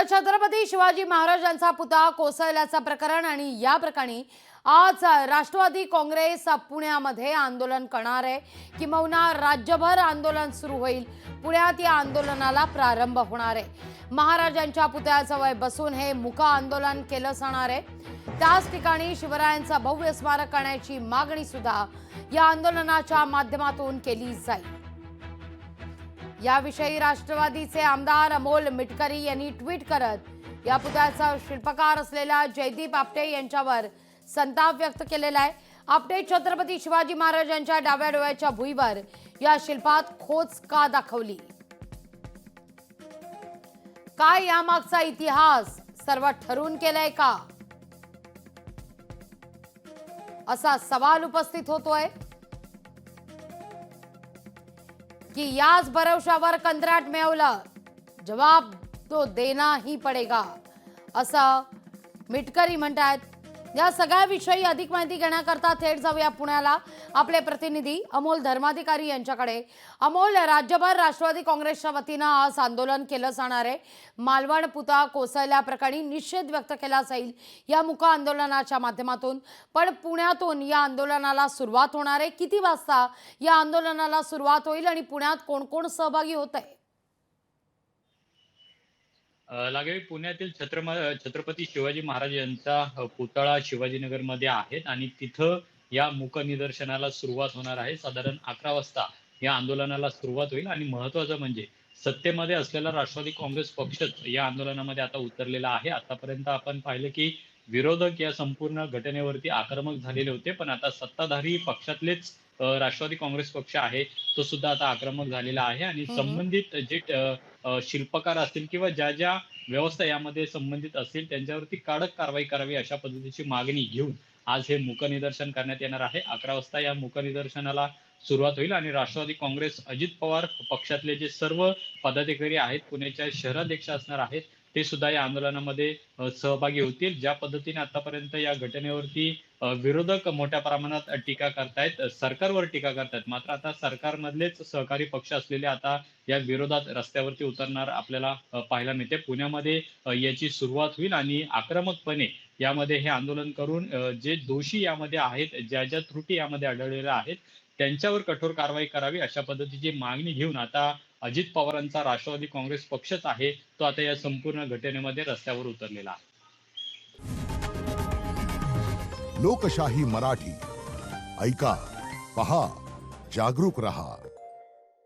छत्रपती शिवाजी महाराजांचा पुतळा कोसळल्याचं प्रकरण आणि या प्रकरणी आज राष्ट्रवादी काँग्रेस पुण्यामध्ये आंदोलन करणार आहे। किंबहुना राज्यभर आंदोलन सुरू होईल। पुण्यात या आंदोलनाला प्रारंभ होणार आहे। महाराजांच्या पुतळ्याजवळ बसून हे मूक आंदोलन केलं जाणार आहे। त्याच ठिकाणी शिवरायांचा भव्य स्मारक करण्याची मागणी सुद्धा या आंदोलनाच्या माध्यमातून केली जाईल। याविषयी राष्ट्रवादीचे आमदार अमोल मिटकरी यांनी ट्विट करत या पुतळ्याचा शिल्पकार असलेल्या जयदीप आपटे यांच्यावर संताप व्यक्त केलेला आहे। आपटे छत्रपती शिवाजी महाराजांच्या डाव्या डोळ्याच्या भुईवर या शिल्पात खोच का दाखवली, काय यामागचा इतिहास सर्व ठरवून केलाय का, असा सवाल उपस्थित होतोय कि याच भरवशावर कंत्राट मिळवलं, जवाब तो देना ही पडेगा, असं मिटकरी म्हणतात। या सगळ्याविषयी अधिक माहिती घेण्याकरता थेट जाऊया पुण्याला आपले प्रतिनिधी अमोल धर्माधिकारी यांच्याकडे। अमोल, राज्यभर राष्ट्रवादी काँग्रेसच्या वतीनं आज आंदोलन केलं जाणार आहे। मालवण पुतळा कोसळल्याप्रकरणी निषेध व्यक्त केला जाईल या मूक आंदोलनाच्या माध्यमातून, पण पुण्यातून या आंदोलनाला सुरुवात होणार आहे। किती वाजता या आंदोलनाला सुरुवात होईल आणि पुण्यात कोण कोण सहभागी होत आहे? लागेल पुण्यातील छत्रपती शिवाजी महाराज यांचा पुतळा शिवाजीनगरमध्ये आहेत आणि तिथं या मूक निदर्शनाला सुरुवात होणार आहे। साधारण 11 वाजता या आंदोलनाला सुरुवात होईल आणि महत्त्वाचं म्हणजे सत्तेमध्ये असलेला राष्ट्रवादी काँग्रेस पक्षच या आंदोलनामध्ये आता उतरलेला आहे। आतापर्यंत आपण पाहिलं की विरोधक या संपूर्ण घटनेवरती आक्रमक झालेले होते, पण आता सत्ताधारी पक्षातलेच राष्ट्रवादी काँग्रेस पक्ष आहे तो सुद्धा आता आक्रमक झालेला आहे आणि संबंधित जे शिल्पकार असतील किंवा ज्या ज्या व्यवस्था यामध्ये संबंधित असतील त्यांच्यावरती कडक कारवाई करावी अशा पद्धतीची मागणी घेऊन आज हे मूक निदर्शन करण्यात येणार आहे। 11 वाजता या मूक निदर्शनाला सुरुवात होईल आणि राष्ट्रवादी काँग्रेस अजित पवार पक्षातले जे सर्व पदाधिकारी आहेत, पुण्याच्या शहराध्यक्ष असणार आहेत, ते सुद्धा या आंदोलनामध्ये सहभागी होतील। ज्या पद्धतीने आतापर्यंत या घटनेवरती विरोधक मोठ्या प्रमाणात टीका करतायत, सरकारवर टीका करतायत, मात्र आता सरकारमधलेच सहकारी पक्ष असलेले आता या विरोधात रस्त्यावरती उतरणार आपल्याला पाहायला मिळते। पुण्यामध्ये याची सुरुवात होईल आणि आक्रमकपणे यामध्ये हे आंदोलन करून जे दोषी यामध्ये आहेत, ज्या ज्या त्रुटी यामध्ये आढळलेल्या आहेत, त्यांच्यावर कठोर कारवाई करावी अशा पद्धतीची मागणी घेऊन आता अजित पवारांचा राष्ट्रवादी काँग्रेस पक्षच आहे तो आता या संपूर्ण घटनेमध्ये रस्त्यावर उतरलेला आहे। लोकशाही मराठी ऐका, पहा, जागरूक रहा।